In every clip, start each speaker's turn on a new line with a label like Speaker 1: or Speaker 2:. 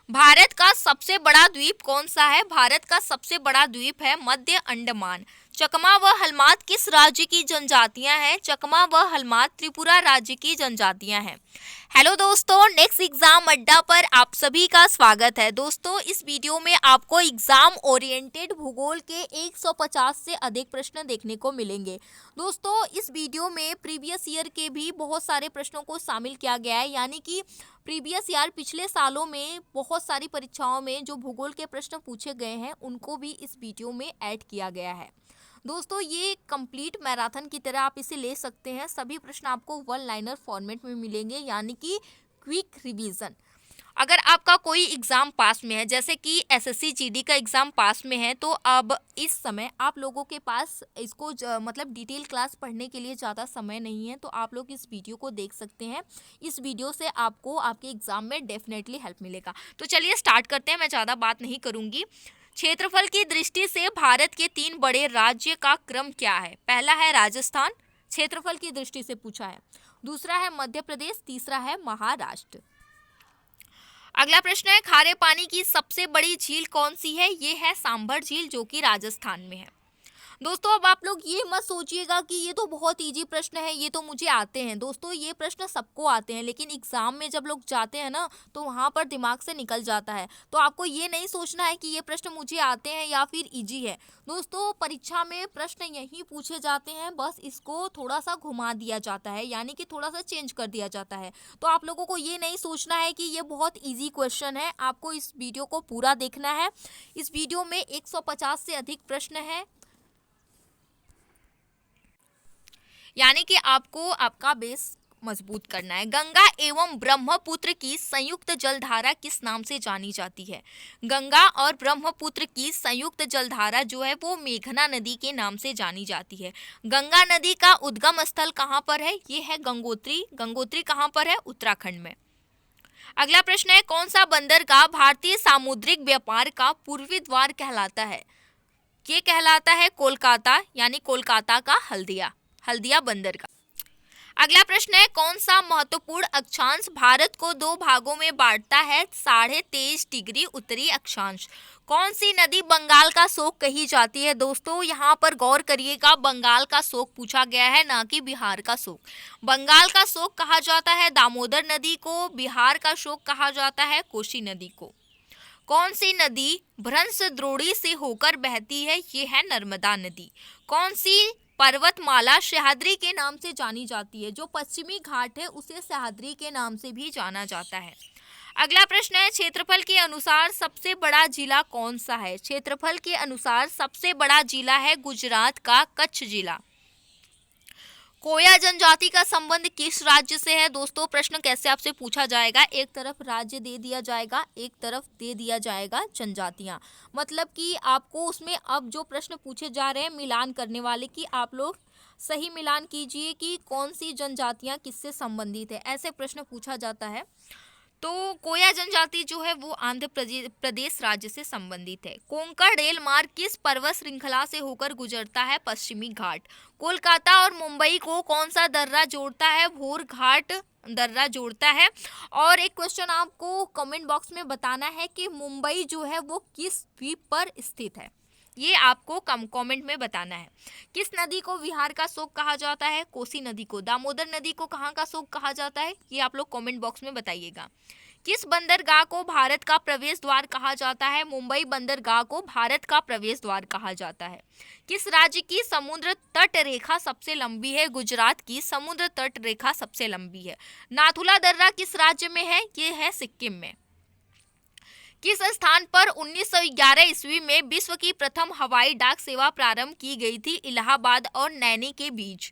Speaker 1: भारत का सबसे बड़ा द्वीप कौन सा है? भारत का सबसे बड़ा द्वीप है मध्य अंडमान। चकमा व हलमात किस राज्य की जनजातियां हैं? चकमा व हलमात त्रिपुरा राज्य की जनजातियां हैं। हेलो दोस्तों, नेक्स्ट एग्जाम अड्डा पर आप सभी का स्वागत है। दोस्तों, इस वीडियो में आपको एग्जाम ओरिएंटेड भूगोल के 150 से अधिक प्रश्न देखने को मिलेंगे। दोस्तों, इस वीडियो में प्रीवियस ईयर के भी बहुत सारे प्रश्नों को शामिल किया गया है, यानी कि प्रीवियस ईयर पिछले सालों में बहुत सारी परीक्षाओं में जो भूगोल के प्रश्न पूछे गए हैं उनको भी इस वीडियो में ऐड किया गया है। दोस्तों, ये कंप्लीट मैराथन की तरह आप इसे ले सकते हैं। सभी प्रश्न आपको वन लाइनर फॉर्मेट में मिलेंगे, यानी कि क्विक रिवीजन। अगर आपका कोई एग्ज़ाम पास में है, जैसे कि एसएससी जीडी का एग्ज़ाम पास में है, तो अब इस समय आप लोगों के पास इसको मतलब डिटेल क्लास पढ़ने के लिए ज़्यादा समय नहीं है, तो आप लोग इस वीडियो को देख सकते हैं। इस वीडियो से आपको आपके एग्ज़ाम में डेफिनेटली हेल्प मिलेगा। तो चलिए स्टार्ट करते हैं, मैं ज़्यादा बात नहीं करूँगी। क्षेत्रफल की दृष्टि से भारत के 3 बड़े राज्य का क्रम क्या है? पहला है राजस्थान, क्षेत्रफल की दृष्टि से पूछा है। दूसरा है मध्य प्रदेश, तीसरा है महाराष्ट्र। अगला प्रश्न है, खारे पानी की सबसे बड़ी झील कौन सी है? ये है सांभर झील, जो कि राजस्थान में है। दोस्तों, अब आप लोग ये मत सोचिएगा कि ये तो बहुत इजी प्रश्न है, ये तो मुझे आते हैं। दोस्तों, ये प्रश्न सबको आते हैं, लेकिन एग्जाम में जब लोग जाते हैं ना, तो वहाँ पर दिमाग से निकल जाता है। तो आपको ये नहीं सोचना है कि ये प्रश्न मुझे आते हैं या फिर इजी है। दोस्तों, परीक्षा में प्रश्न यही पूछे जाते हैं, बस इसको थोड़ा सा घुमा दिया जाता है, यानी कि थोड़ा सा चेंज कर दिया जाता है। तो आप लोगों को ये नहीं सोचना है कि ये बहुत ईजी क्वेश्चन है। आपको इस वीडियो को पूरा देखना है। इस वीडियो में 150 से अधिक प्रश्न है, यानी कि आपको आपका बेस मजबूत करना है। गंगा एवं ब्रह्मपुत्र की संयुक्त जलधारा किस नाम से जानी जाती है? गंगा और ब्रह्मपुत्र की संयुक्त जलधारा जो है वो मेघना नदी के नाम से जानी जाती है। गंगा नदी का उद्गम स्थल कहाँ पर है? ये है गंगोत्री। गंगोत्री कहाँ पर है? उत्तराखंड में। अगला प्रश्न है, कौन सा बंदरगाह भारतीय सामुद्रिक व्यापार का पूर्वी द्वार कहलाता है? ये कहलाता है कोलकाता, यानी कोलकाता का हल्दिया बंदरगाह। अगला प्रश्न है, कौन सा महत्वपूर्ण अक्षांश भारत को 2 भागों में बांटता है? 23.5 डिग्री उत्तरी अक्षांश। कौन सी नदी बंगाल का शोक कही जाती है? दोस्तों, यहाँ पर गौर करिएगा, बंगाल का शोक पूछा गया है, ना कि बिहार का शोक। बंगाल का शोक कहा जाता है दामोदर नदी को, बिहार का शोक कहा जाता है कोसी नदी को। कौन सी नदी भ्रंश द्रोणी से होकर बहती है? ये है नर्मदा नदी। कौन सी पर्वतमाला सह्याद्री के नाम से जानी जाती है? जो पश्चिमी घाट है उसे सह्याद्री के नाम से भी जाना जाता है। अगला प्रश्न है, क्षेत्रफल के अनुसार सबसे बड़ा जिला कौन सा है? क्षेत्रफल के अनुसार सबसे बड़ा जिला है गुजरात का कच्छ जिला। कोया जनजाति का संबंध किस राज्य से है? दोस्तों, प्रश्न कैसे आपसे पूछा जाएगा, एक तरफ राज्य दे दिया जाएगा, एक तरफ दे दिया जाएगा जनजातियां। मतलब कि आपको उसमें अब जो प्रश्न पूछे जा रहे हैं मिलान करने वाले, कि आप लोग सही मिलान कीजिए कि कौन सी जनजातियां किससे संबंधित है, ऐसे प्रश्न पूछा जाता है। तो कोया जनजाति जो है वो आंध्र प्रदेश राज्य से संबंधित है। कोंकण रेल मार्ग किस पर्वत श्रृंखला से होकर गुजरता है? पश्चिमी घाट। कोलकाता और मुंबई को कौन सा दर्रा जोड़ता है? भोर घाट दर्रा जोड़ता है। और एक क्वेश्चन आपको कमेंट बॉक्स में बताना है कि मुंबई जो है वो किस द्वीप पर स्थित है, ये आपको कमेंट में बताना है। किस नदी को बिहार का शोक कहा जाता है? कोसी नदी को। दामोदर नदी को कहाँ का शोक कहा जाता है? ये आप लोग कमेंट बॉक्स में बताइएगा। किस बंदरगाह को भारत का प्रवेश द्वार कहा जाता है? मुंबई बंदरगाह को भारत का प्रवेश द्वार कहा जाता है। किस राज्य की समुद्र तट रेखा सबसे लंबी है? गुजरात की समुद्र तट रेखा सबसे लंबी है। नाथुला दर्रा किस राज्य में है? ये है सिक्किम में। किस स्थान पर 1911 ईस्वी में विश्व की प्रथम हवाई डाक सेवा प्रारंभ की गई थी? इलाहाबाद और नैनी के बीच।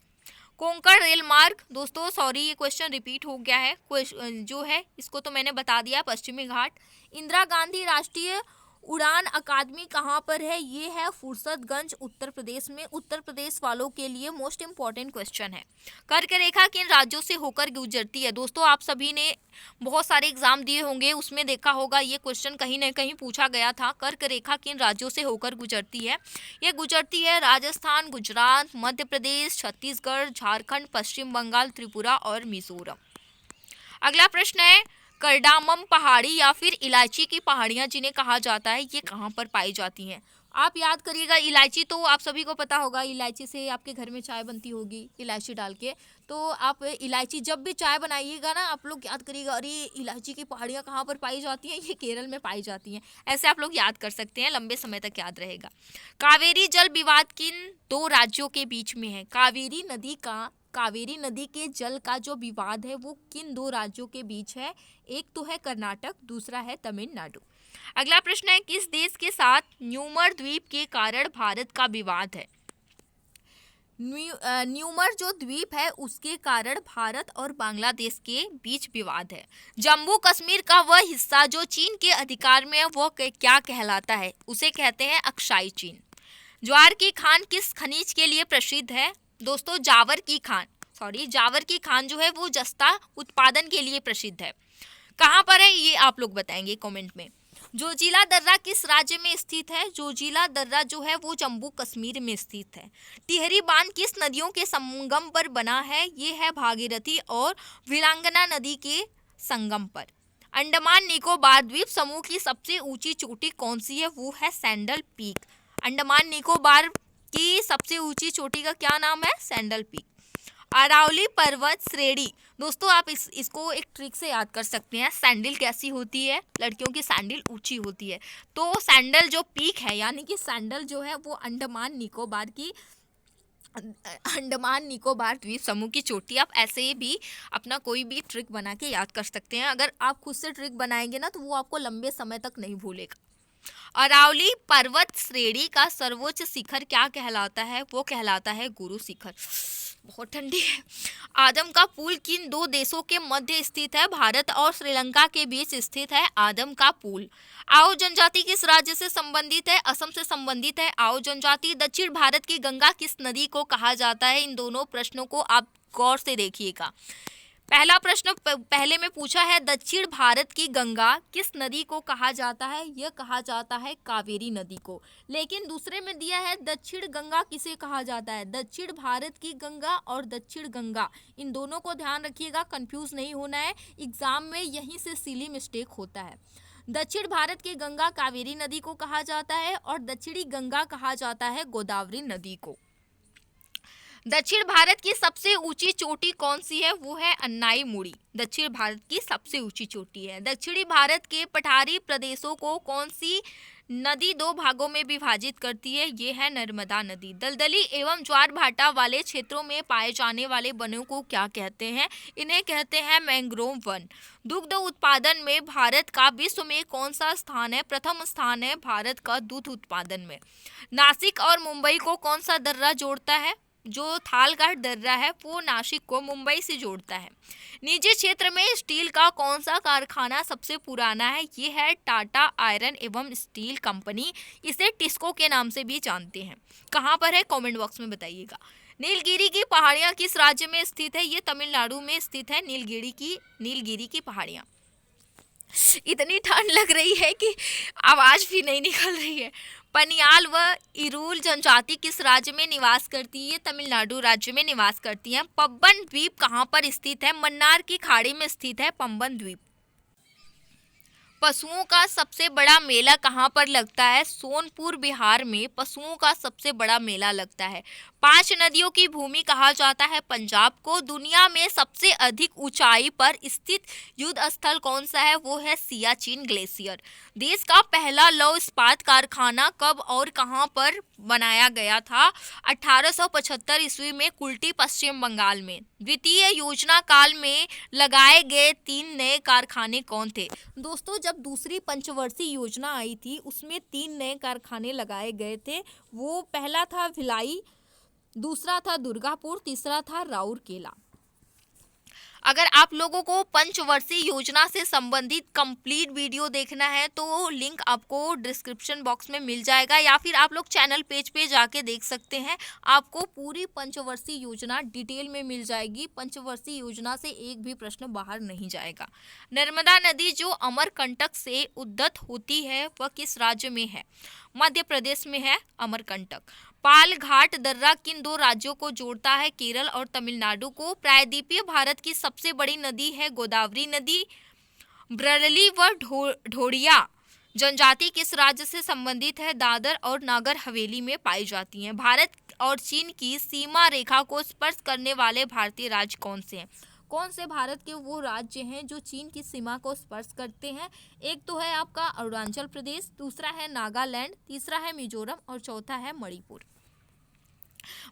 Speaker 1: कोंकण रेल मार्ग, दोस्तों सॉरी ये क्वेश्चन रिपीट हो गया है, जो है इसको तो मैंने बता दिया, पश्चिमी घाट। इंदिरा गांधी राष्ट्रीय उड़ान अकादमी कहाँ पर है? ये है फुर्सतगंज उत्तर प्रदेश में। उत्तर प्रदेश वालों के लिए मोस्ट इम्पॉर्टेंट क्वेश्चन है। कर्क रेखा किन राज्यों से होकर गुजरती है? दोस्तों, आप सभी ने बहुत सारे एग्जाम दिए होंगे, उसमें देखा होगा ये क्वेश्चन कहीं ना कहीं पूछा गया था। कर्क रेखा किन राज्यों से होकर गुजरती है? ये गुजरती है राजस्थान, गुजरात, मध्य प्रदेश, छत्तीसगढ़, झारखंड, पश्चिम बंगाल, त्रिपुरा और मिजोरम। अगला प्रश्न है, करडामम पहाड़ी या फिर इलायची की पहाड़ियाँ जिन्हें कहा जाता है, ये कहाँ पर पाई जाती हैं? आप याद करिएगा, इलायची तो आप सभी को पता होगा, इलायची से आपके घर में चाय बनती होगी इलायची डाल के। तो आप इलायची जब भी चाय बनाइएगा ना, आप लोग याद करिएगा, अरे इलायची की पहाड़ियाँ कहाँ पर पाई जाती हैं? ये केरल में पाई जाती हैं। ऐसे आप लोग याद कर सकते हैं, लंबे समय तक याद रहेगा। कावेरी जल विवाद किन दो राज्यों के बीच में है? कावेरी नदी के जल का जो विवाद है वो किन दो राज्यों के बीच है? एक तो है कर्नाटक, दूसरा है तमिलनाडु। अगला प्रश्न है, किस देश के साथ न्यूमर द्वीप के कारण भारत का विवाद है? न्यूमर जो द्वीप है उसके कारण भारत और बांग्लादेश के बीच विवाद है। जम्मू कश्मीर का वह हिस्सा जो चीन के अधिकार में है वो क्या कहलाता है? उसे कहते हैं अक्साई चीन। ज्वार की खान किस खनिज के लिए प्रसिद्ध है? दोस्तों जावर की खान जो है वो जस्ता उत्पादन के लिए प्रसिद्ध है। कहाँ पर है ये आप लोग बताएंगे कमेंट में। जोजिला दर्रा किस राज्य में स्थित है? जोजिला दर्रा जो है वो जम्मू कश्मीर में स्थित है। टिहरी बांध किस नदियों के संगम पर बना है? ये है भागीरथी और विलांगना नदी के संगम पर। अंडमान निकोबार द्वीप समूह की सबसे ऊंची चोटी कौन सी है? वो है सैंडल पीक। अंडमान निकोबार की सबसे ऊंची चोटी का क्या नाम है? Sandal peak. अरावली पर्वत श्रेणी, दोस्तों आप इसको एक ट्रिक से याद कर सकते हैं। सैंडल कैसी होती है? लड़कियों की सैंडल ऊंची होती है, तो सैंडल जो पीक है यानी कि सैंडल जो है वो अंडमान निकोबार द्वीप समूह की चोटी। आप ऐसे भी अपना कोई भी ट्रिक बना के याद कर सकते हैं। अगर आप खुद से ट्रिक बनाएंगे ना तो वो आपको लंबे समय तक नहीं भूलेगा। अरावली पर्वत श्रेणी का सर्वोच्च शिखर क्या कहलाता है? वो कहलाता है गुरु शिखर। बहुत ठंडी है। आदम का पुल किन दो देशों के मध्य स्थित है? भारत और श्रीलंका के बीच स्थित है आदम का पुल। आओ जनजाति किस राज्य से संबंधित है? असम से संबंधित है आओ जनजाति। दक्षिण भारत की गंगा किस नदी को कहा जाता है? इन दोनों प्रश्नों को आप गौर से देखिएगा। पहला प्रश्न पहले में पूछा है, दक्षिण भारत की गंगा किस नदी को कहा जाता है? यह कहा जाता है कावेरी नदी को। लेकिन दूसरे में दिया है दक्षिण गंगा किसे कहा जाता है? दक्षिण भारत की गंगा और दक्षिण गंगा, इन दोनों को ध्यान रखिएगा, कंफ्यूज नहीं होना है। एग्जाम में यहीं से सिली मिस्टेक होता है। दक्षिण भारत की गंगा कावेरी नदी को कहा जाता है और दक्षिणी गंगा कहा जाता है गोदावरी नदी को। दक्षिण भारत की सबसे ऊंची चोटी कौन सी है? वो है अन्नाईमुड़ी। दक्षिण भारत की सबसे ऊंची चोटी है। दक्षिणी भारत के पठारी प्रदेशों को कौन सी नदी दो भागों में विभाजित करती है? ये है नर्मदा नदी। दलदली एवं ज्वार भाटा वाले क्षेत्रों में पाए जाने वाले वनों को क्या कहते हैं? इन्हें कहते हैं मैंग्रोव वन। दुग्ध उत्पादन में भारत का विश्व में कौन सा स्थान है? प्रथम स्थान है भारत का दूध उत्पादन में। नासिक और मुंबई को कौन सा दर्रा जोड़ता है? जो थालघाट दर्रा है वो नासिक को मुंबई से जोड़ता है। निजी क्षेत्र में स्टील का कौन सा कारखाना सबसे पुराना है? ये है टाटा आयरन एवं स्टील कंपनी। इसे टिस्को के नाम से भी जानते हैं। कहाँ पर है कमेंट बॉक्स में बताइएगा। नीलगिरी की पहाड़ियाँ किस राज्य में स्थित है? ये तमिलनाडु में स्थित है नीलगिरी की पहाड़ियाँ। इतनी ठंड लग रही है कि आवाज़ भी नहीं निकल रही है। पनियाल व इरूल जनजाति किस राज्य में निवास करती है? तमिलनाडु राज्य में निवास करती हैं। पम्बन द्वीप कहाँ पर स्थित है? मन्नार की खाड़ी में स्थित है पम्बन द्वीप। पशुओं का सबसे बड़ा मेला कहाँ पर लगता है? सोनपुर बिहार में पशुओं का सबसे बड़ा मेला लगता है। 5 नदियों की भूमि कहा जाता है पंजाब को। दुनिया में सबसे अधिक ऊंचाई पर स्थित युद्ध स्थल कौन सा है? वो है सियाचिन ग्लेशियर। देश का पहला लौह इस्पात कारखाना कब और कहाँ पर बनाया गया था? 1875 ईस्वी में कुल्टी, पश्चिम बंगाल में। द्वितीय योजना काल में लगाए गए 3 नए कारखाने कौन थे? दोस्तों जब दूसरी पंचवर्षीय योजना आई थी उसमें 3 नए कारखाने लगाए गए थे। वो पहला था भिलाई, दूसरा था दुर्गापुर, तीसरा था राउरकेला। अगर आप लोगों को पंचवर्षीय योजना से संबंधित कंप्लीट वीडियो देखना है तो लिंक आपको डिस्क्रिप्शन बॉक्स में मिल जाएगा, या फिर आप लोग चैनल पेज पे जाके देख सकते हैं। आपको पूरी पंचवर्षीय योजना डिटेल में मिल जाएगी। पंचवर्षीय योजना से एक भी प्रश्न बाहर नहीं जाएगा। नर्मदा नदी जो अमरकंटक से उद्गत होती है वह किस राज्य में है? मध्य प्रदेश में है अमरकंटक। पालघाट दर्रा किन 2 राज्यों को जोड़ता है? केरल और तमिलनाडु को। प्रायद्वीपीय भारत की सबसे बड़ी नदी है गोदावरी नदी। ब्ररली व ढोड़िया जनजाति किस राज्य से संबंधित है? दादर और नागर हवेली में पाई जाती हैं। भारत और चीन की सीमा रेखा को स्पर्श करने वाले भारतीय राज्य कौन से हैं? कौन से भारत के वो राज्य हैं जो चीन की सीमा को स्पर्श करते हैं? एक तो है आपका अरुणाचल प्रदेश, दूसरा है नागालैंड, तीसरा है मिजोरम और चौथा है मणिपुर।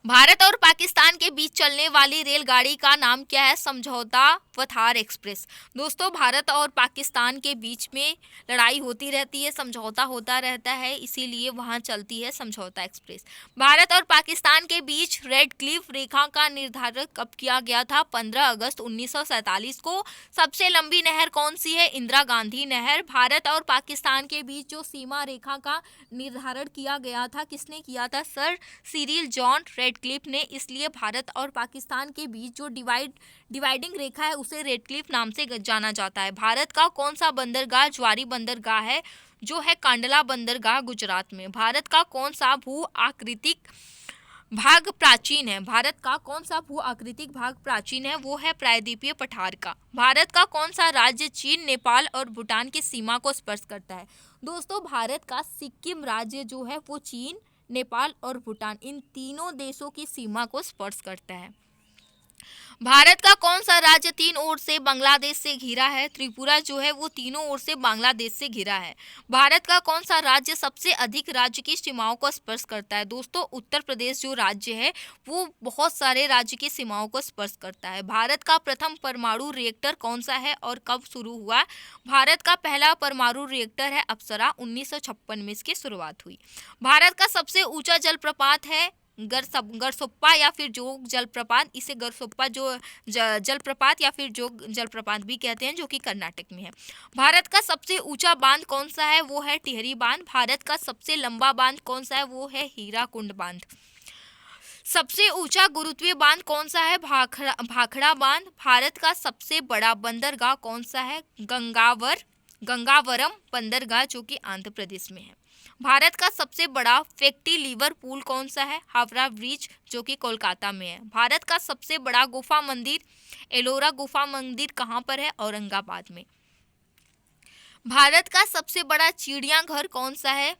Speaker 1: भारत और पाकिस्तान के बीच चलने वाली रेलगाड़ी का नाम क्या है? समझौता वथार एक्सप्रेस। दोस्तों, भारत और पाकिस्तान के बीच में लड़ाई होती रहती है, समझौता होता रहता है, इसीलिए वहां चलती है समझौता एक्सप्रेस। भारत और पाकिस्तान के बीच रेड क्लिफ रेखा का निर्धारण कब किया गया था? 15 अगस्त 1947 को। सबसे लंबी नहर कौन सी है? इंदिरा गांधी नहर। भारत और पाकिस्तान के बीच जो सीमा रेखा का निर्धारण किया गया था, किसने किया था? सर सिरिल जॉन रेडक्लिफ ने। इसलिए भारत और पाकिस्तान के बीच जो डिवाइडिंग रेखा है उसे रेडक्लिफ नाम से जाना जाता है। भारत का कौन सा बंदरगाह ज्वारी बंदरगाह है? जो है कांडला बंदरगाह गुजरात में। भारत का कौन सा भू आकृतिक भाग प्राचीन है? भारत का कौन सा भू आकृतिक भाग प्राचीन है? वो है प्रायद्वीपीय पठार का। भारत का कौन सा राज्य चीन, नेपाल और भूटान की सीमा को स्पर्श करता है? दोस्तों, भारत का सिक्किम राज्य जो है वो चीन, नेपाल और भूटान इन तीनों देशों की सीमा को स्पर्श करता है। भारत का कौन सा राज्य तीन ओर से बांग्लादेश से घिरा है? त्रिपुरा जो है वो तीनों ओर से बांग्लादेश से घिरा है। भारत का कौन सा राज्य सबसे अधिक राज्य की सीमाओं को स्पर्श करता है? दोस्तों, उत्तर प्रदेश जो राज्य है वो बहुत सारे राज्य की सीमाओं को स्पर्श करता है। भारत का प्रथम परमाणु रिएक्टर कौन सा है और कब शुरू हुआ? भारत का पहला परमाणु रिएक्टर है अप्सरा, 1956 में इसकी शुरुआत हुई। भारत का सबसे ऊंचा जलप्रपात है गरसोप्पा या फिर जोग जलप्रपात। इसे गरसोप्पा जो जलप्रपात या फिर जोग जलप्रपात भी कहते हैं, जो कि कर्नाटक में है। भारत का सबसे ऊंचा बांध कौन सा है? वो है टिहरी बांध। भारत का सबसे लंबा बांध कौन सा है? वो है हीराकुंड बांध। सबसे ऊंचा गुरुत्वीय बांध कौन सा है? भाखड़ा बांध। भारत का सबसे बड़ा बंदरगाह कौन सा है? गंगावरम बंदरगाह, जो कि आंध्र प्रदेश में है। भारत का सबसे बड़ा फैक्टी लीवर पुल कौन सा है? हावड़ा ब्रिज, जो कि कोलकाता में है। भारत का सबसे बड़ा गुफा मंदिर एलोरा गुफा मंदिर कहाँ पर है? औरंगाबाद में। भारत का सबसे बड़ा चिड़ियाघर कौन सा है?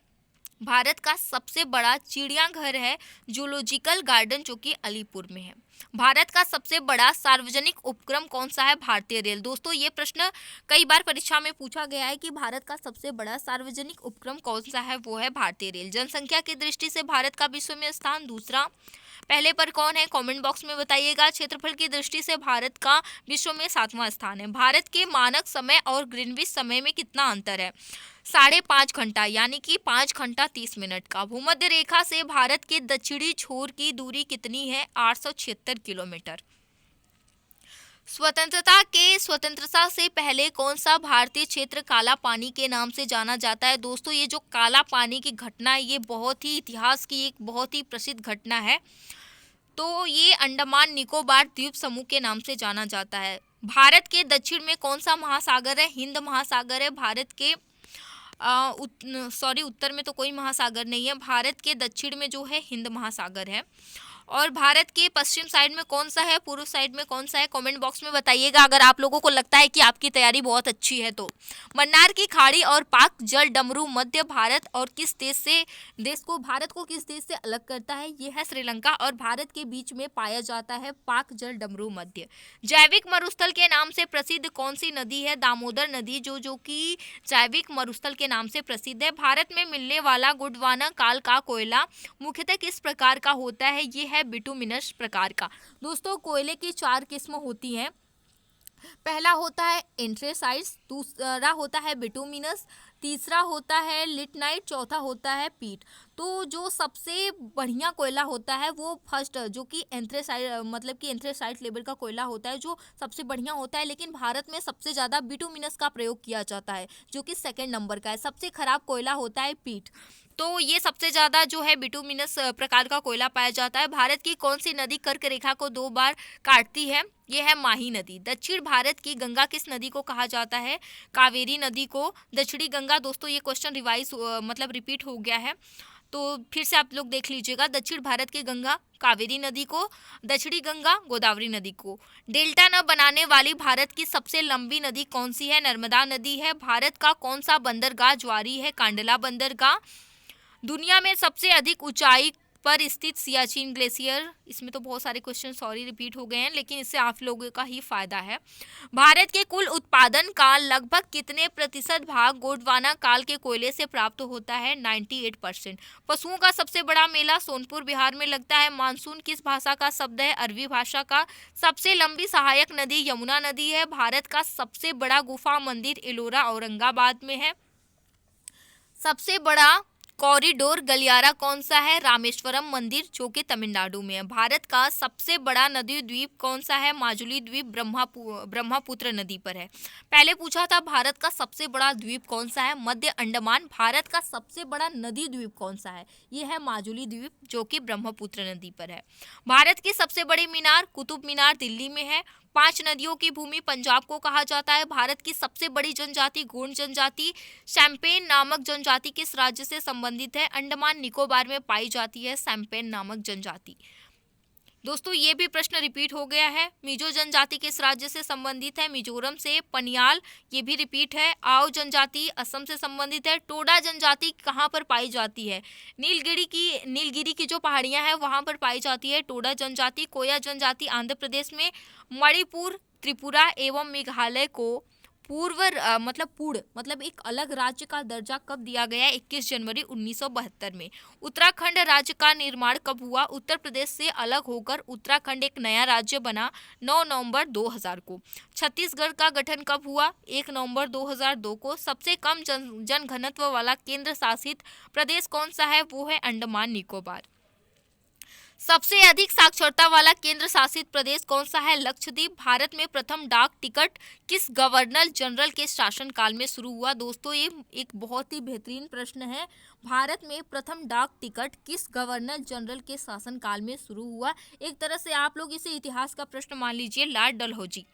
Speaker 1: भारत का सबसे बड़ा चिड़ियाघर है जूलॉजिकल गार्डन, जो कि अलीपुर में है। भारत का सबसे बड़ा सार्वजनिक उपक्रम कौन सा है? भारतीय रेल। दोस्तों, ये प्रश्न कई बार परीक्षा में पूछा गया है कि भारत का सबसे बड़ा सार्वजनिक उपक्रम कौन सा है? वो है भारतीय रेल। जनसंख्या की दृष्टि से भारत का विश्व में स्थान दूसरा। पहले पर कौन है? कमेंट बॉक्स में बताइएगा। क्षेत्रफल की दृष्टि से भारत का विश्व में 7वां स्थान है। भारत के मानक समय और ग्रीनविच समय में कितना अंतर है? 5.5 घंटा, यानी कि 5 घंटा 30 मिनट का। भूमध्य रेखा से भारत के दक्षिणी छोर की दूरी कितनी है? 876 किलोमीटर। स्वतंत्रता से पहले कौन सा भारतीय क्षेत्र काला पानी के नाम से जाना जाता है? दोस्तों, ये जो काला पानी की घटना है ये बहुत ही इतिहास की एक बहुत ही प्रसिद्ध घटना है। तो ये अंडमान निकोबार द्वीप समूह के नाम से जाना जाता है। भारत के दक्षिण में कौन सा महासागर है? हिंद महासागर है। भारत के उत्तर में तो कोई महासागर नहीं है। भारत के दक्षिण में जो है हिंद महासागर है। और भारत के पश्चिम साइड में कौन सा है? पूर्व साइड में कौन सा है? कमेंट बॉक्स में बताइएगा अगर आप लोगों को लगता है कि आपकी तैयारी बहुत अच्छी है तो। मन्नार की खाड़ी और पाक जल डमरू मध्य भारत और किस भारत को किस देश से अलग करता है? ये है श्रीलंका। और भारत के बीच में पाया जाता है पाक जल डमरू मध्य। जैविक मरुस्थल के नाम से प्रसिद्ध कौन सी नदी है? दामोदर नदी, जो कि जैविक मरुस्थल के नाम से प्रसिद्ध है। भारत में मिलने वाला गोंडवाना काल का कोयला मुख्यतः किस प्रकार का होता है? ये है बिटुमिनस प्रकार का। दोस्तों, कोयले की 4 किस्म होती हैं। पहला होता है एंथ्रेसाइट्स, दूसरा होता है बिटुमिनस, तीसरा होता है लिग्नाइट, चौथा होता है पीट। तो जो सबसे बढ़िया कोयला होता है वो फर्स्ट, जो कि एंथ्रेसाइट लेवल का कोयला होता है, जो सबसे बढ़िया होता है। लेकिन भारत में सबसे ज़्यादा बिटुमिनस का प्रयोग किया जाता है, जो कि सेकंड नंबर का है। सबसे खराब कोयला होता है पीट। तो ये सबसे ज़्यादा जो है बिटुमिनस प्रकार का कोयला पाया जाता है। भारत की कौन सी नदी कर्क रेखा को 2 बार काटती है? ये है माही नदी। दक्षिण भारत की गंगा किस नदी को कहा जाता है? कावेरी नदी को। दक्षिणी गंगा, दोस्तों ये क्वेश्चन रिपीट हो गया है। तो फिर से आप लोग देख लीजिएगा, दक्षिण भारत की गंगा कावेरी नदी को, दक्षिणी गंगा गोदावरी नदी को। डेल्टा न बनाने वाली भारत की सबसे लंबी नदी कौन सी है? नर्मदा नदी है। भारत का कौन सा बंदरगाह ज्वारी है? कांडला बंदरगाह। दुनिया में सबसे अधिक ऊंचाई पर स्थित सियाचिन ग्लेशियर, इसमें तो बहुत सारे क्वेश्चन सॉरी रिपीट हो गए हैं, लेकिन इससे आप लोगों का ही फायदा है। भारत के कुल उत्पादन का लगभग कितने प्रतिशत भाग गोंडवाना काल के कोयले से प्राप्त होता है? 98%। पशुओं का सबसे बड़ा मेला सोनपुर बिहार में लगता है। मानसून किस भाषा का शब्द है? अरबी भाषा का। सबसे लंबी सहायक नदी यमुना नदी है। भारत का सबसे बड़ा गुफा मंदिर एलोरा औरंगाबाद में है। सबसे बड़ा कॉरिडोर गलियारा कौन सा है? रामेश्वरम मंदिर, जो कि तमिलनाडु में है। भारत का सबसे बड़ा नदी द्वीप कौन सा है? माजुली द्वीप ब्रह्मपुत्र नदी पर है। पहले पूछा था भारत का सबसे बड़ा द्वीप कौन सा है? मध्य अंडमान। भारत का सबसे बड़ा नदी द्वीप कौन सा है? ये है माजुली द्वीप, जो कि ब्रह्मपुत्र नदी पर है। भारत की सबसे बड़ी मीनार कुतुब मीनार दिल्ली में है। 5 नदियों की भूमि पंजाब को कहा जाता है। भारत की सबसे बड़ी जनजाति गोंड जनजाति। शैम्पेन नामक जनजाति किस राज्य से संबंधित है? अंडमान निकोबार में पाई जाती है शैम्पेन नामक जनजाति। दोस्तों ये भी प्रश्न रिपीट हो गया है। मिजो जनजाति किस राज्य से संबंधित है? मिजोरम से। पनियाल, ये भी रिपीट है। आओ जनजाति असम से संबंधित है। टोडा जनजाति कहाँ पर पाई जाती है? नीलगिरी की जो पहाड़ियाँ हैं वहाँ पर पाई जाती है टोडा जनजाति। कोया जनजाति आंध्र प्रदेश में। मणिपुर, त्रिपुरा एवं मेघालय को मतलब एक अलग राज्य का दर्जा कब दिया गया? 21 जनवरी 1972 में। उत्तराखंड राज्य का निर्माण कब हुआ? उत्तर प्रदेश से अलग होकर उत्तराखंड एक नया राज्य बना 9 नवंबर 2000 को। छत्तीसगढ़ का गठन कब हुआ? 1 नवंबर 2002 को। सबसे कम जनघनत्व वाला केंद्र शासित प्रदेश कौन सा है? वो है अंडमान निकोबार। सबसे अधिक साक्षरता वाला केंद्र शासित प्रदेश कौन सा है? लक्षद्वीप। भारत में प्रथम डाक टिकट किस गवर्नर जनरल के शासनकाल में शुरू हुआ? दोस्तों ये एक बहुत ही बेहतरीन प्रश्न है। भारत में प्रथम डाक टिकट किस गवर्नर जनरल के शासनकाल में शुरू हुआ? एक तरह से आप लोग इसे इतिहास का प्रश्न मान लीजिए, लॉर्ड डलहौजी।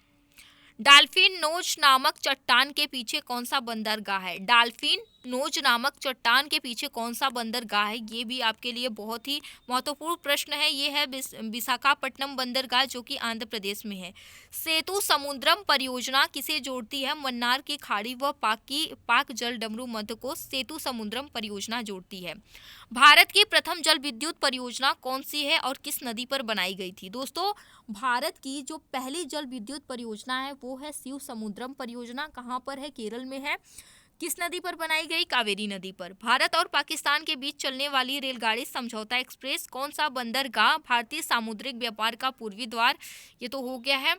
Speaker 1: डाल्फिन नोच नामक चट्टान के पीछे कौन सा बंदरगाह है? डाल्फिन नोच नामक चट्टान के पीछे कौन सा बंदरगाह है? ये भी आपके लिए बहुत ही महत्वपूर्ण प्रश्न है। ये है विशाखापट्टनम बंदरगाह, जो कि आंध्र प्रदेश में है। सेतु समुद्रम परियोजना किसे जोड़ती है? मन्नार की खाड़ी व पाक जल डमरू मध्य को सेतु समुद्रम परियोजना जोड़ती है। भारत की प्रथम जल विद्युत परियोजना कौन सी है और किस नदी पर बनाई गई थी? दोस्तों भारत की जो पहली जल विद्युत परियोजना है वो है शिव समुद्रम परियोजना। कहाँ पर है? केरल में है। किस नदी पर बनाई गई? कावेरी नदी पर। भारत और पाकिस्तान के बीच चलने वाली रेलगाड़ी समझौता एक्सप्रेस कौन सा बंदरगाह भारतीय सामुद्रिक व्यापार का पूर्वी द्वार? ये तो हो गया है।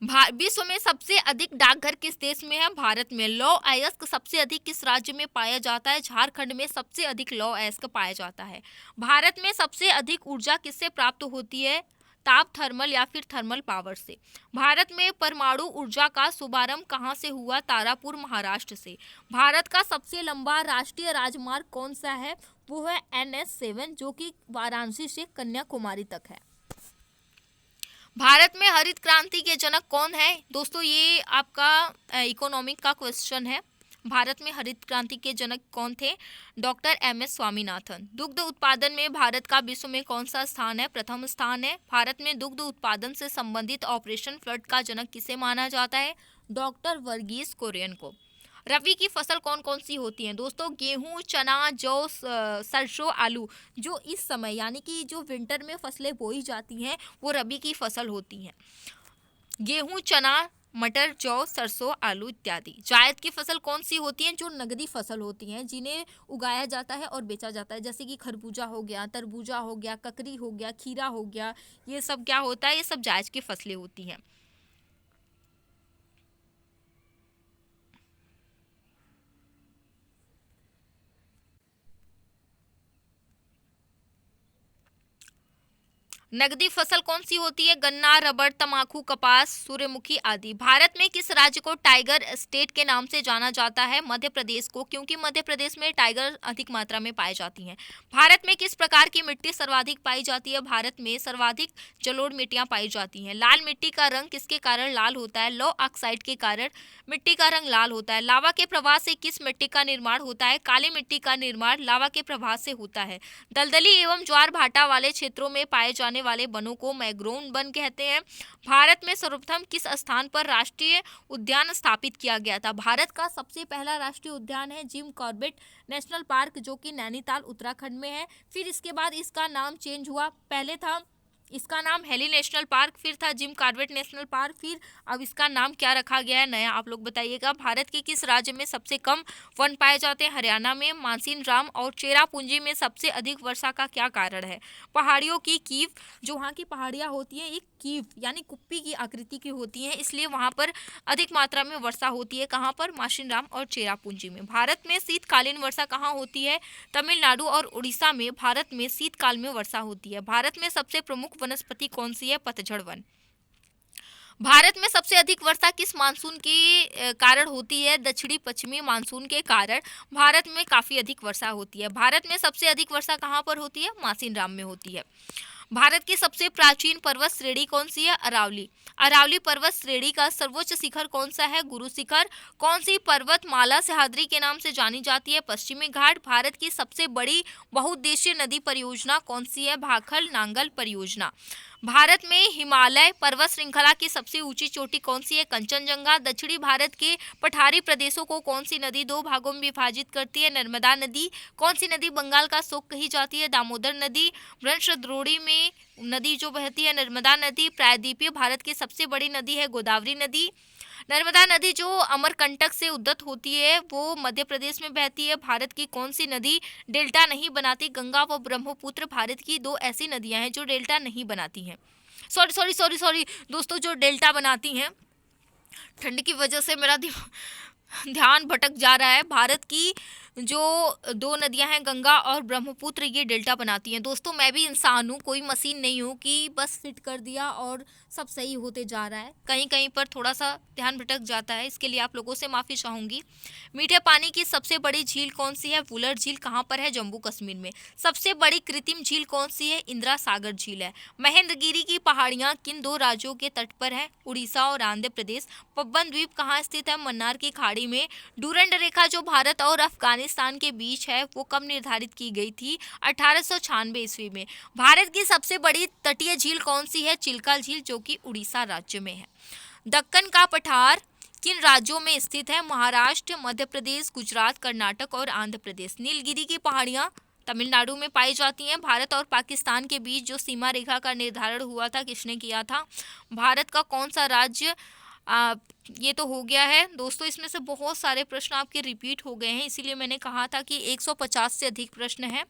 Speaker 1: विश्व में सबसे अधिक डाकघर किस देश में है? भारत में। लौह अयस्क सबसे अधिक किस राज्य में पाया जाता है? झारखंड में सबसे अधिक लौह अयस्क पाया जाता है। भारत में सबसे अधिक ऊर्जा किससे प्राप्त होती है? ताप थर्मल या फिर थर्मल पावर से। भारत में परमाणु ऊर्जा का शुभारंभ कहाँ से हुआ? तारापुर महाराष्ट्र से। भारत का सबसे लंबा राष्ट्रीय राजमार्ग कौन सा है? वो है NH7, जो कि वाराणसी से कन्याकुमारी तक है। भारत में हरित क्रांति के जनक कौन है? दोस्तों ये आपका इकोनॉमिक का क्वेश्चन है। भारत में हरित क्रांति के जनक कौन थे? Doctor MS Swaminathan. दुग्ध उत्पादन में भारत का विश्व में कौन सा स्थान है? प्रथम स्थान है। भारत में दुग्ध उत्पादन से संबंधित ऑपरेशन फ्लड का जनक किसे माना जाता है? डॉक्टर वर्गीस कुरियन को। रबी की फसल कौन कौन सी होती हैं? दोस्तों गेहूं, चना, जौ, सरसों, आलू, जो इस समय यानी कि जो विंटर में फसलें बोई जाती हैं वो रबी की फसल होती हैं। गेहूं, चना, मटर, जौ, सरसों, आलू इत्यादि। जायद की फसल कौन सी होती है? जो नगदी फसल होती हैं, जिन्हें उगाया जाता है और बेचा जाता है, जैसे कि खरबूजा हो गया, तरबूजा हो गया, ककड़ी हो गया, खीरा हो गया, ये सब क्या होता है? ये सब जायद की फसलें होती हैं। नकदी फसल कौन सी होती है? गन्ना, रबर, तंबाकू, कपास, सूर्यमुखी आदि। भारत में किस राज्य को टाइगर स्टेट के नाम से जाना जाता है? मध्य प्रदेश को, क्योंकि मध्य प्रदेश में टाइगर अधिक मात्रा में पाए जाती हैं। भारत में किस प्रकार की मिट्टी सर्वाधिक पाई जाती है? भारत में सर्वाधिक जलोढ़ मिट्टियां पाई जाती हैं। लाल मिट्टी का रंग किसके कारण लाल होता है? लौह ऑक्साइड के कारण मिट्टी का रंग लाल होता है। लावा के प्रवाह से किस मिट्टी का निर्माण होता है? काली मिट्टी का निर्माण लावा के प्रवाह से होता है। दलदली एवं ज्वार भाटा वाले क्षेत्रों में पाए जाने वाले वनों को मैंग्रोव वन कहते हैं। भारत में सर्वप्रथम किस स्थान पर राष्ट्रीय उद्यान स्थापित किया गया था? भारत का सबसे पहला राष्ट्रीय उद्यान है जिम कॉर्बेट नेशनल पार्क, जो कि नैनीताल उत्तराखंड में है। फिर इसके बाद इसका नाम चेंज हुआ, पहले था इसका नाम हेली नेशनल पार्क, फिर था जिम कॉर्बेट नेशनल पार्क, फिर अब इसका नाम क्या रखा गया है नया, आप लोग बताइएगा। भारत के किस राज्य में सबसे कम वन पाए जाते हैं? हरियाणा में। मानसीन राम और चेरापूंजी में सबसे अधिक वर्षा का क्या कारण है? पहाड़ियों की कीव, जो वहाँ की पहाड़ियाँ होती हैं एक कीव यानी कुप्पी की आकृति की होती हैं, इसलिए वहाँ पर अधिक मात्रा में वर्षा होती है। कहाँ पर? मानसीन राम और चेरापूंजी में। भारत में शीतकालीन वर्षा कहाँ होती है? तमिलनाडु और उड़ीसा में भारत में शीतकाल में वर्षा होती है। भारत में सबसे प्रमुख वनस्पति कौन सी है? पतझड़ वन। भारत में सबसे अधिक वर्षा किस मानसून के कारण होती है? दक्षिणी पश्चिमी मानसून के कारण भारत में काफ़ी अधिक वर्षा होती है। भारत में सबसे अधिक वर्षा कहाँ पर होती है? मासिन राम में होती है। भारत की सबसे प्राचीन पर्वत श्रेणी कौन सी है? अरावली। अरावली पर्वत श्रेणी का सर्वोच्च शिखर कौन सा है? गुरु शिखर। कौन सी पर्वतमाला सह्याद्री के नाम से जानी जाती है? पश्चिमी घाट। भारत की सबसे बड़ी बहुउद्देशीय नदी परियोजना कौन सी है? भाखल नांगल परियोजना। भारत में हिमालय पर्वत श्रृंखला की सबसे ऊंची चोटी कौन सी है? कंचनजंगा। दक्षिणी भारत के पठारी प्रदेशों को कौन सी नदी दो भागों में विभाजित करती है? नर्मदा नदी। कौन सी नदी बंगाल का शोक कही जाती है? दामोदर नदी। वंशद्रोणी में नदी जो बहती है नर्मदा नदी। प्रायद्वीपीय भारत की सबसे बड़ी नदी है गोदावरी नदी। नर्मदा नदी जो अमरकंटक से उद्गत होती है वो मध्य प्रदेश में बहती है। भारत की कौन सी नदी डेल्टा नहीं बनाती? गंगा व ब्रह्मपुत्र भारत की दो ऐसी नदियां हैं जो डेल्टा नहीं बनाती हैं। सॉरी दोस्तों, जो डेल्टा बनाती हैं। ठंड की वजह से मेरा ध्यान भटक जा रहा है। भारत की जो दो नदियां हैं गंगा और ब्रह्मपुत्र, ये डेल्टा बनाती हैं। दोस्तों मैं भी इंसान हूँ, कोई मशीन नहीं हूँ कि बस फिट कर दिया और सब सही होते जा रहा है। कहीं कहीं पर थोड़ा सा ध्यान भटक जाता है, इसके लिए आप लोगों से माफ़ी चाहूँगी। मीठे पानी की सबसे बड़ी झील कौन सी है? वुलर झील। कहाँ पर है? जम्मू कश्मीर में। सबसे बड़ी कृत्रिम झील कौन सी है? इंदिरा सागर झील है। महेंद्रगिरी की पहाड़ियाँ किन दो राज्यों के तट पर है? उड़ीसा और आंध्र प्रदेश। पब्बन द्वीप कहाँ स्थित है? मन्नार की खाड़ी में। डूरंड रेखा जो भारत और अफगानिस्तान के बीच है वो कब निर्धारित की गई थी? 1896 ईस्वी में। भारत की सबसे बड़ी तटीय झील कौन सी है? चिल्का झील, जो कि उड़ीसा राज्य में है। दक्कन का पठार किन राज्यों में स्थित है? महाराष्ट्र, मध्य प्रदेश, गुजरात, कर्नाटक और आंध्र प्रदेश। नीलगिरी की पहाड़ियाँ तमिलनाडु में पाई जाती हैं। भारत और पाकिस्तान के बीच जो सीमा रेखा का निर्धारण हुआ था किसने किया था? भारत का कौन सा राज्य? ये तो हो गया है दोस्तों। इसमें से बहुत सारे प्रश्न आपके रिपीट हो गए हैं, इसीलिए मैंने कहा था कि 150 से अधिक प्रश्न हैं।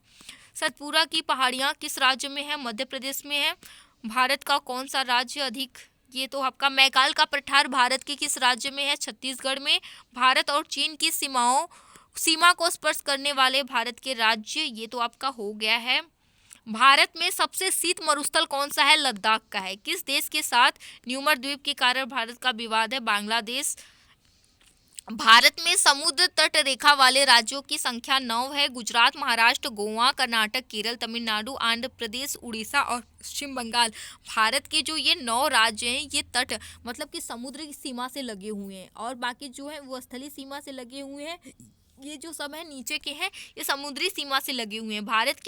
Speaker 1: सतपुरा की पहाड़ियाँ किस राज्य में है? मध्य प्रदेश में है। भारत का कौन सा राज्य अधिक? ये तो आपका मैकाल का पठार भारत के किस राज्य में है? छत्तीसगढ़ में। भारत और चीन की सीमा को स्पर्श करने वाले भारत के राज्य, ये तो आपका हो गया है। भारत में सबसे शीत मरुस्थल कौन सा है? लद्दाख का है। किस देश के साथ न्यूमर द्वीप के कारण भारत का विवाद है? बांग्लादेश। भारत में समुद्र तट रेखा वाले राज्यों की संख्या 9 है। गुजरात, महाराष्ट्र, गोवा, कर्नाटक, केरल, तमिलनाडु, आंध्र प्रदेश, उड़ीसा और पश्चिम बंगाल। भारत के जो ये 9 राज्य हैं ये तट मतलब कि समुद्र की सीमा से लगे हुए हैं, और बाकी जो है वो स्थलीय सीमा से लगे हुए हैं। ये जो सब है नीचे के हैं ये समुद्री सीमा से लगे हुए हैं। भारत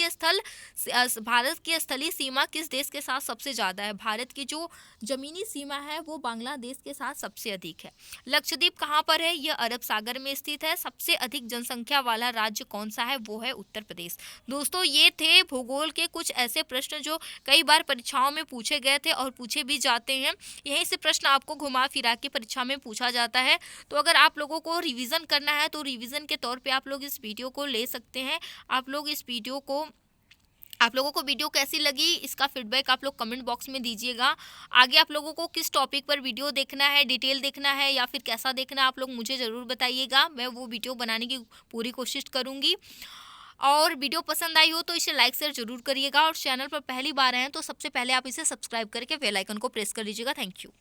Speaker 1: की स्थलीय सीमा किस देश के साथ सबसे ज़्यादा है? भारत की जो ज़मीनी सीमा है वो बांग्लादेश के साथ सबसे अधिक है। लक्षद्वीप कहाँ पर है? यह अरब सागर में स्थित है। सबसे अधिक जनसंख्या वाला राज्य कौन सा है? वो है उत्तर प्रदेश। दोस्तों ये थे भूगोल के कुछ ऐसे प्रश्न जो कई बार परीक्षाओं में पूछे गए थे और पूछे भी जाते हैं। यहीं से प्रश्न आपको घुमा फिरा के परीक्षा में पूछा जाता है। तो अगर आप लोगों को रिवीजन करना है तो रिवीजन के तौर पे आप लोग इस वीडियो को ले सकते हैं। आप लोगों को वीडियो कैसी लगी इसका फीडबैक आप लोग कमेंट बॉक्स में दीजिएगा। आगे आप लोगों को किस टॉपिक पर वीडियो देखना है, डिटेल देखना है या फिर कैसा देखना है, आप लोग मुझे ज़रूर बताइएगा। मैं वो वीडियो बनाने की पूरी कोशिश करूँगी। और वीडियो पसंद आई हो तो इसे लाइक शेयर जरूर करिएगा, और चैनल पर पहली बार आए हैं तो सबसे पहले आप इसे सब्सक्राइब करके बेल आइकन को प्रेस कर लीजिएगा। Thank you.